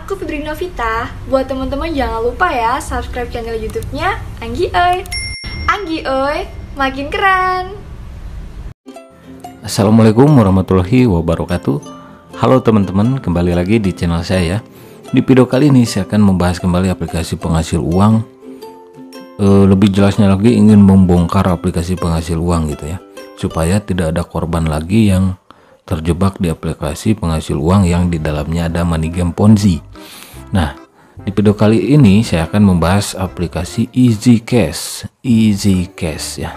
aku Fitri Novita. Buat teman-teman jangan lupa ya subscribe channel YouTube-nya Anggi Oi. Anggi Oi, makin keren. Assalamualaikum warahmatullahi wabarakatuh. Halo teman-teman, kembali lagi di channel saya. Di video kali ini saya akan membahas kembali aplikasi penghasil uang. Lebih jelasnya lagi ingin membongkar aplikasi penghasil uang gitu ya, supaya tidak ada korban lagi yang terjebak di aplikasi penghasil uang yang di dalamnya ada money game Ponzi. Nah, di video kali ini saya akan membahas aplikasi Easy Cash ya.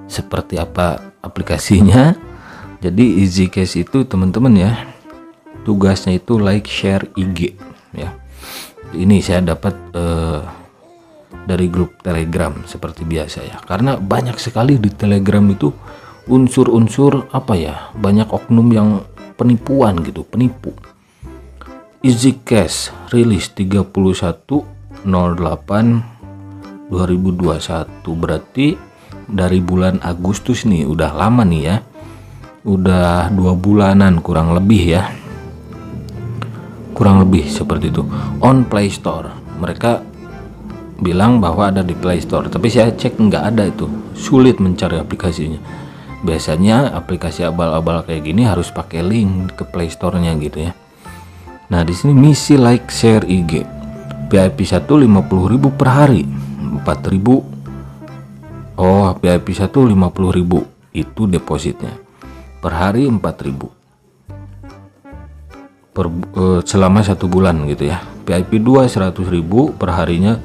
Seperti apa aplikasinya? Jadi Easy Cash itu teman-teman ya, tugasnya itu like, share IG ya. Ini saya dapat dari grup Telegram seperti biasa ya, karena banyak sekali di Telegram itu unsur-unsur apa ya, banyak oknum yang penipuan gitu, penipu. Easy Cash rilis 31/08/2021, berarti dari bulan Agustus nih, udah lama nih ya, udah 2 bulanan kurang lebih ya, kurang lebih seperti itu. On Play Store mereka bilang bahwa ada di Play Store, tapi saya cek nggak ada, itu sulit mencari aplikasinya. Biasanya aplikasi abal-abal kayak gini harus pakai link ke Play Store-nya gitu ya. Nah, di sini misi like share IG. VIP 1 50.000 per hari. 4.000. Oh, VIP 1 50.000 itu depositnya. Per hari 4.000. Selama 1 bulan gitu ya. VIP 2 100.000 per harinya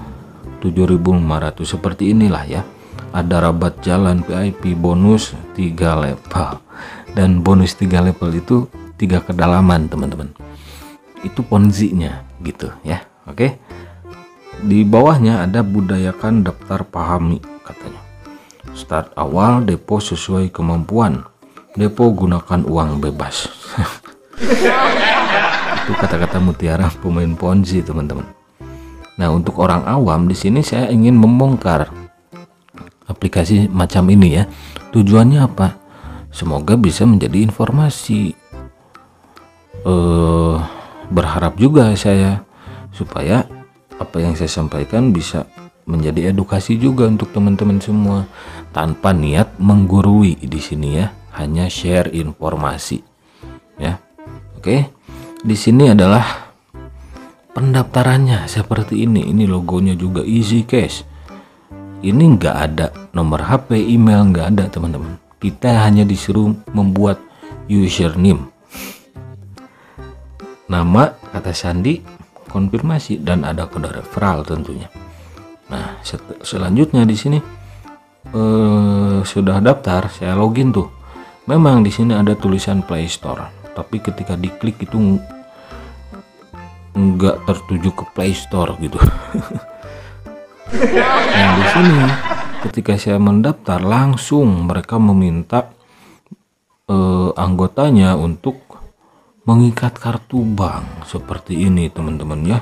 7.500. Seperti inilah ya. Ada rabat jalan VIP, bonus 3 level, dan bonus 3 level itu 3 kedalaman teman-teman. Itu Ponzi-nya gitu ya. Oke, di bawahnya ada budayakan daftar pahami katanya. Start awal, depo sesuai kemampuan, depo gunakan uang bebas. Itu kata-kata mutiara pemain Ponzi teman-teman. Nah, untuk orang awam di sini saya ingin membongkar aplikasi macam ini ya. Tujuannya apa? Semoga bisa menjadi informasi. Berharap juga saya supaya apa yang saya sampaikan bisa menjadi edukasi juga untuk teman-teman semua, tanpa niat menggurui di sini ya, hanya share informasi ya. Oke, di sini adalah pendaftarannya seperti ini. Ini logonya juga Easy Cash. Ini nggak ada nomor HP, email, nggak ada teman-teman. Kita hanya disuruh membuat username, nama, kata sandi, konfirmasi, dan ada kode referral tentunya. Nah, selanjutnya di sini sudah daftar, saya login tuh. Memang di sini ada tulisan Play Store, tapi ketika diklik itu nggak tertuju ke Play Store gitu. Nah, di sini ketika saya mendaftar, langsung mereka meminta anggotanya untuk mengikat kartu bank seperti ini teman-teman ya.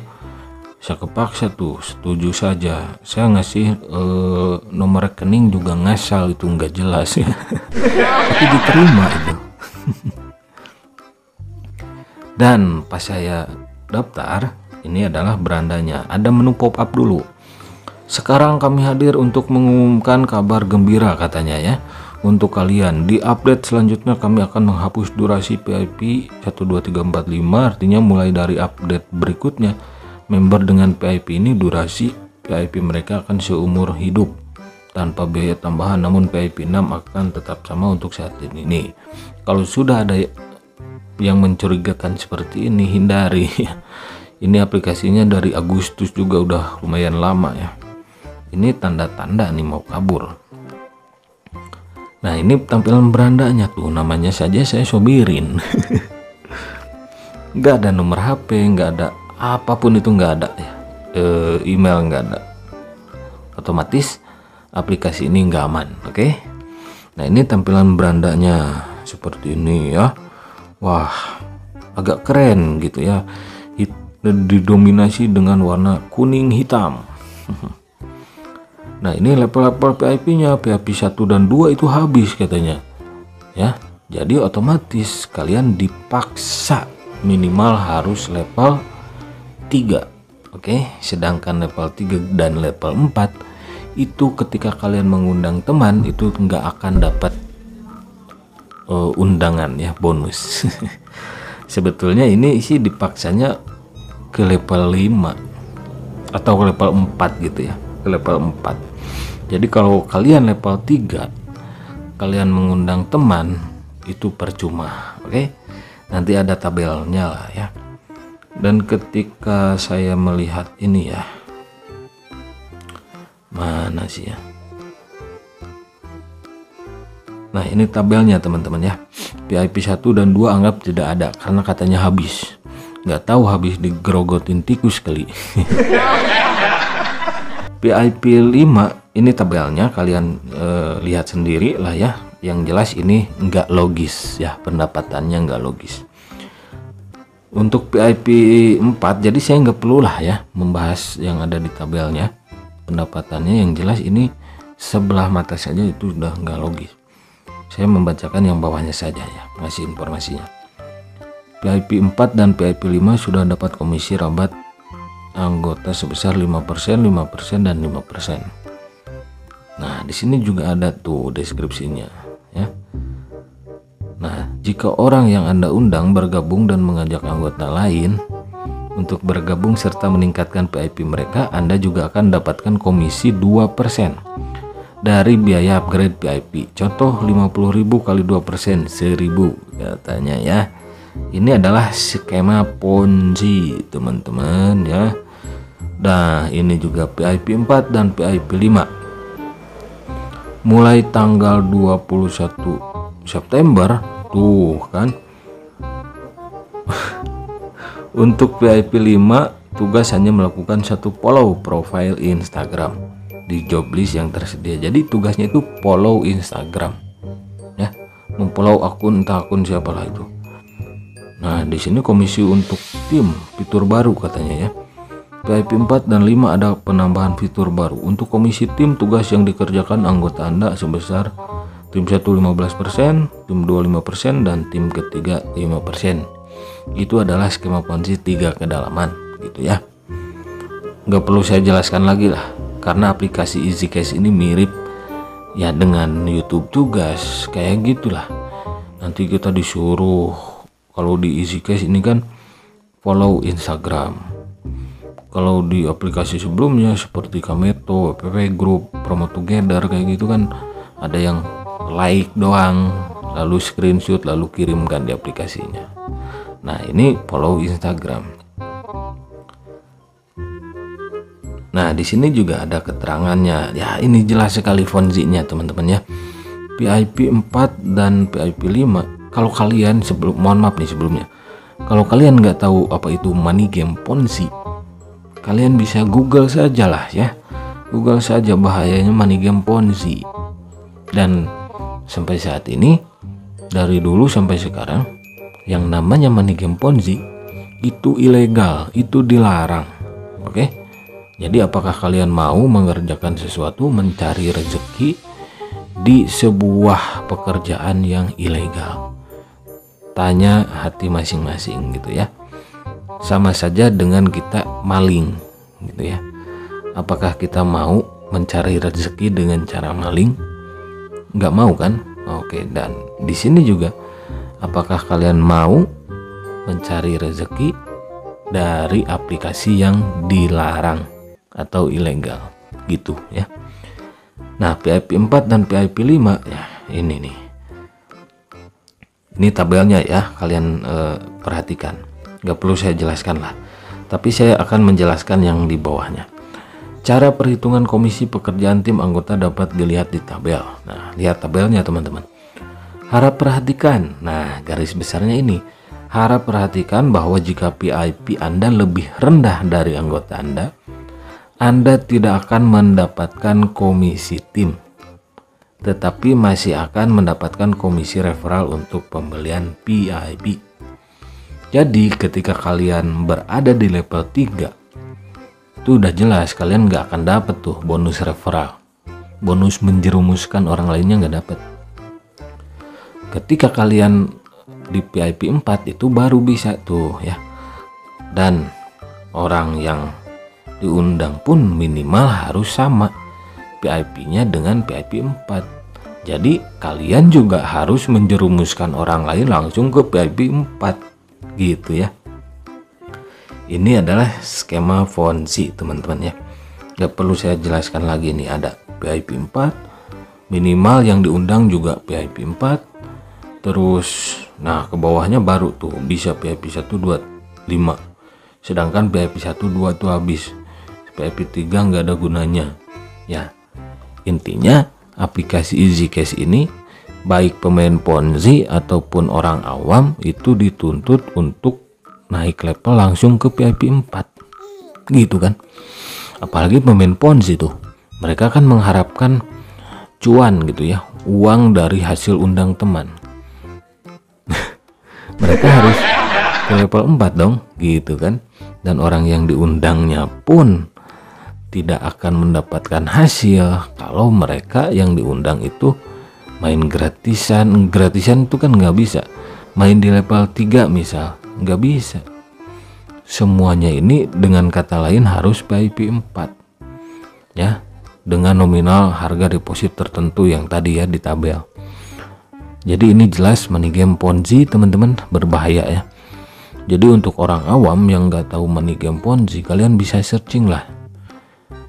Saya kepaksa tuh, setuju saja. Saya ngasih nomor rekening juga ngasal, itu nggak jelas ya. Tapi diterima itu. Dan pas saya daftar, ini adalah berandanya. Ada menu pop up dulu. Sekarang kami hadir untuk mengumumkan kabar gembira katanya ya. Untuk kalian, di update selanjutnya kami akan menghapus durasi VIP 12345. Artinya mulai dari update berikutnya, member dengan VIP ini durasi VIP mereka akan seumur hidup tanpa biaya tambahan, namun VIP 6 akan tetap sama untuk saat ini. Nih, kalau sudah ada yang mencurigakan seperti ini, hindari. Ini aplikasinya dari Agustus juga, udah lumayan lama ya. Ini tanda-tanda nih mau kabur. Nah, ini tampilan berandanya tuh, namanya saja saya sobirin. Nggak ada nomor HP, nggak ada apapun itu, nggak ada ya. Email nggak ada. Otomatis aplikasi ini nggak aman. Oke. Nah, ini tampilan berandanya seperti ini ya. Wah, agak keren gitu ya. Didominasi dengan warna kuning hitam. Nah, ini level-level VIP-nya, VIP 1 dan 2 itu habis katanya. Ya, jadi otomatis kalian dipaksa minimal harus level 3. Oke, sedangkan level 3 dan level 4 itu ketika kalian mengundang teman itu nggak akan dapat undangan ya, bonus. Sebetulnya ini sih dipaksanya ke level 5 atau ke level 4 gitu ya, ke level 4. Jadi kalau kalian level 3 kalian mengundang teman itu percuma. Oke, nanti ada tabelnya lah ya. Dan ketika saya melihat ini ya, mana sih ya, nah ini tabelnya teman-teman ya. VIP 1 dan 2 anggap tidak ada karena katanya habis. Nggak tahu habis digerogotin tikus kali. VIP 5 ini tabelnya, kalian lihat sendiri lah ya. Yang jelas ini nggak logis ya, pendapatannya nggak logis. Untuk VIP 4 jadi saya nggak perlu lah ya membahas yang ada di tabelnya pendapatannya. Yang jelas ini sebelah mata saja itu sudah nggak logis. Saya membacakan yang bawahnya saja ya, ngasih informasinya. VIP 4 dan VIP 5 sudah dapat komisi rabat anggota sebesar 5%, 5% dan 5%. Nah, di sini juga ada tuh deskripsinya ya. Nah, jika orang yang Anda undang bergabung dan mengajak anggota lain untuk bergabung serta meningkatkan VIP mereka, Anda juga akan dapatkan komisi 2% dari biaya upgrade VIP. Contoh 50.000 kali 2%, 1.000 katanya ya. Ini adalah skema Ponzi teman-teman ya. Nah, ini juga VIP 4 dan VIP 5. Mulai tanggal 21 September tuh kan. Untuk VIP 5 tugas hanya melakukan satu follow profile Instagram di job list yang tersedia. Jadi tugasnya itu follow Instagram ya, memfollow akun entah akun siapalah itu. Nah, di sini komisi untuk tim fitur baru katanya ya. VIP 4 dan 5 ada penambahan fitur baru. Untuk komisi tim, tugas yang dikerjakan anggota Anda sebesar tim 1 15%, tim 2 5%, dan tim ketiga 5%. Itu adalah skema Ponzi 3 kedalaman gitu ya. Nggak perlu saya jelaskan lagi lah, karena aplikasi EasyCash ini mirip ya dengan YouTube tugas kayak gitulah. Nanti kita disuruh, kalau di EasyCash ini kan follow Instagram. Kalau di aplikasi sebelumnya seperti Kameto, WPP Group, Promo Together kayak gitu kan ada yang like doang, lalu screenshot lalu kirimkan di aplikasinya. Nah, ini follow Instagram. Nah, di sini juga ada keterangannya. Ya, ini jelas sekali Ponzi-nya teman-teman ya. VIP 4 dan VIP 5. Kalau kalian mohon maaf nih sebelumnya. Kalau kalian nggak tahu apa itu money game Ponzi, kalian bisa Google saja lah ya. Google saja bahayanya money game Ponzi. Dan sampai saat ini, dari dulu sampai sekarang, yang namanya money game Ponzi itu ilegal, itu dilarang. Oke? Jadi apakah kalian mau mengerjakan sesuatu, mencari rezeki di sebuah pekerjaan yang ilegal? Tanya hati masing-masing gitu ya. Sama saja dengan kita maling gitu ya. Apakah kita mau mencari rezeki dengan cara maling? Nggak mau kan? Oke, dan di sini juga apakah kalian mau mencari rezeki dari aplikasi yang dilarang atau ilegal gitu ya. Nah, VIP 4 dan VIP 5 ya, ini nih. Ini tabelnya ya, kalian perhatikan. Nggak perlu saya jelaskan lah, tapi saya akan menjelaskan yang di bawahnya. Cara perhitungan komisi pekerjaan tim anggota dapat dilihat di tabel. Nah, lihat tabelnya teman-teman. Harap perhatikan, nah garis besarnya ini. Harap perhatikan bahwa jika VIP Anda lebih rendah dari anggota Anda tidak akan mendapatkan komisi tim, tetapi masih akan mendapatkan komisi referral untuk pembelian VIP. Jadi ketika kalian berada di level 3, itu udah jelas kalian nggak akan dapat tuh bonus referral, bonus menjerumuskan orang lainnya nggak dapat. Ketika kalian di VIP 4 itu baru bisa tuh ya. Dan orang yang diundang pun minimal harus sama VIP-nya dengan VIP 4. Jadi kalian juga harus menjerumuskan orang lain langsung ke VIP 4 gitu ya. Ini adalah skema Ponzi teman-teman ya. Gak perlu saya jelaskan lagi nih, ada VIP 4, minimal yang diundang juga VIP 4. Terus nah ke bawahnya baru tuh bisa VIP 1, 2, 5. Sedangkan VIP 1, 2 tuh habis. VIP 3 nggak ada gunanya ya. Intinya aplikasi EasyCash ini baik pemain Ponzi ataupun orang awam itu dituntut untuk naik level langsung ke VIP 4 gitu kan. Apalagi pemain Ponzi tuh, mereka kan mengharapkan cuan gitu ya, uang dari hasil undang teman. Mereka harus ke level 4 dong gitu kan. Dan orang yang diundangnya pun tidak akan mendapatkan hasil kalau mereka yang diundang itu main gratisan. Gratisan itu kan nggak bisa main di level 3 misal, nggak bisa. Semuanya ini dengan kata lain harus VIP 4 ya, dengan nominal harga deposit tertentu yang tadi ya di tabel. Jadi ini jelas money game Ponzi teman-teman, berbahaya ya. Jadi untuk orang awam yang nggak tahu money game Ponzi, kalian bisa searching lah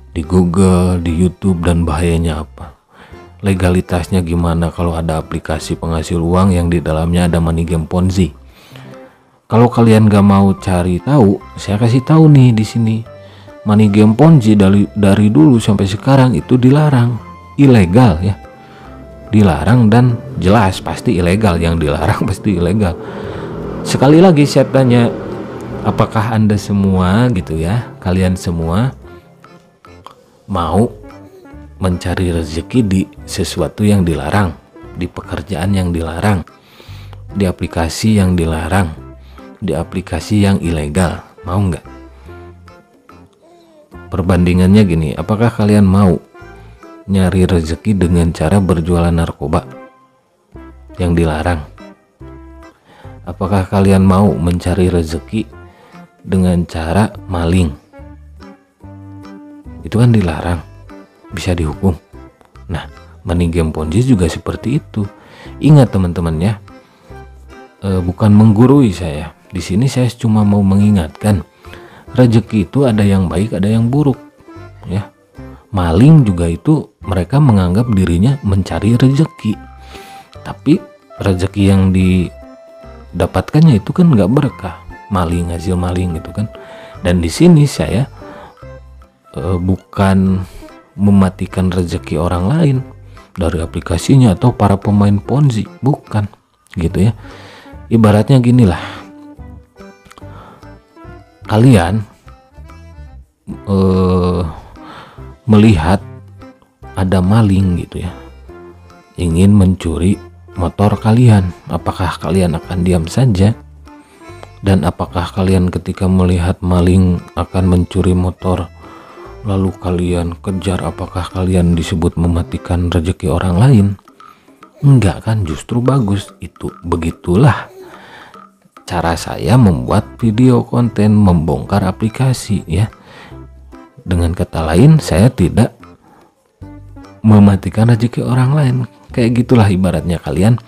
di Google, di YouTube, dan bahayanya apa, legalitasnya gimana kalau ada aplikasi penghasil uang yang di dalamnya ada money game Ponzi. Kalau kalian gak mau cari tahu, saya kasih tahu nih di sini. Money game Ponzi dari dulu sampai sekarang itu dilarang, ilegal ya, dilarang dan jelas pasti ilegal. Yang dilarang pasti ilegal. Sekali lagi saya tanya, apakah Anda semua gitu ya, kalian semua mau mencari rezeki di sesuatu yang dilarang, di pekerjaan yang dilarang, di aplikasi yang dilarang, di aplikasi yang ilegal? Mau nggak? Perbandingannya gini, apakah kalian mau nyari rezeki dengan cara berjualan narkoba yang dilarang? Apakah kalian mau mencari rezeki dengan cara maling? Itu kan dilarang, bisa dihukum. Nah, money game Ponzi juga seperti itu. Ingat teman-teman ya, bukan menggurui saya. Di sini saya cuma mau mengingatkan, rezeki itu ada yang baik, ada yang buruk ya. Maling juga itu mereka menganggap dirinya mencari rezeki, tapi rezeki yang didapatkannya itu kan nggak berkah. Maling, hasil maling gitu kan. Dan di sini saya bukan mematikan rezeki orang lain dari aplikasinya atau para pemain Ponzi, bukan gitu ya. Ibaratnya ginilah, kalian melihat ada maling gitu ya, ingin mencuri motor kalian, apakah kalian akan diam saja? Dan apakah kalian ketika melihat maling akan mencuri motor lalu kalian kejar, apakah kalian disebut mematikan rezeki orang lain? Enggak kan, justru bagus. Itu begitulah cara saya membuat video konten membongkar aplikasi ya. Dengan kata lain, saya tidak mematikan rezeki orang lain. Kayak gitulah ibaratnya kalian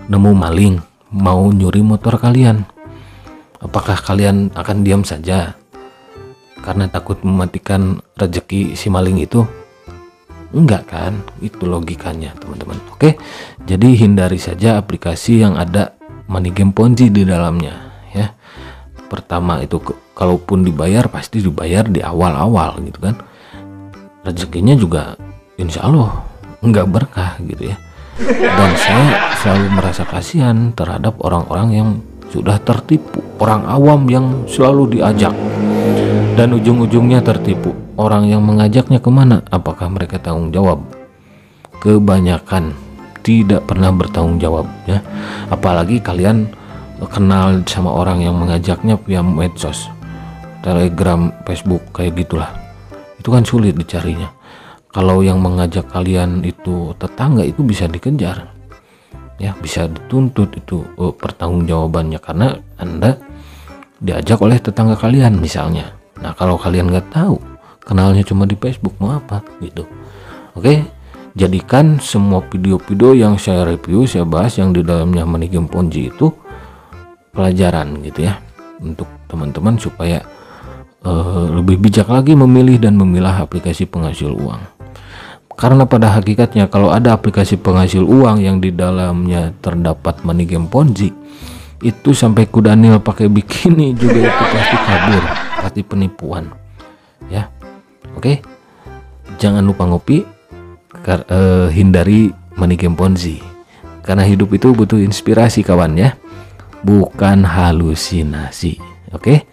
nemu maling mau nyuri motor kalian, apakah kalian akan diam saja karena takut mematikan rezeki si maling itu? Enggak kan, itu logikanya teman-teman. Oke, jadi hindari saja aplikasi yang ada money game Ponzi di dalamnya ya. Pertama itu kalaupun dibayar pasti dibayar di awal-awal gitu kan. Rezekinya juga insya Allah enggak berkah gitu ya. Dan saya selalu merasa kasihan terhadap orang-orang yang sudah tertipu, orang awam yang selalu diajak dan ujung-ujungnya tertipu. Orang yang mengajaknya kemana? Apakah mereka tanggung jawab? Kebanyakan tidak pernah bertanggung jawab ya. Apalagi kalian kenal sama orang yang mengajaknya via medsos, Telegram, Facebook, kayak gitulah. Itu kan sulit dicarinya. Kalau yang mengajak kalian itu tetangga, itu bisa dikejar ya, bisa dituntut itu pertanggungjawabannya karena Anda diajak oleh tetangga kalian misalnya. Nah kalau kalian nggak tahu, kenalnya cuma di Facebook, mau apa gitu. Oke, jadikan semua video-video yang saya review, saya bahas yang di dalamnya money game Ponzi itu pelajaran gitu ya, untuk teman-teman supaya lebih bijak lagi memilih dan memilah aplikasi penghasil uang. Karena pada hakikatnya kalau ada aplikasi penghasil uang yang di dalamnya terdapat money game Ponzi, itu sampai Kudanil pakai bikini juga itu pasti kabur, pasti penipuan ya. Oke, jangan lupa ngopi, hindari money game Ponzi, karena hidup itu butuh inspirasi kawan ya, bukan halusinasi. Oke,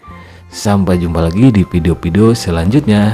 sampai jumpa lagi di video-video selanjutnya.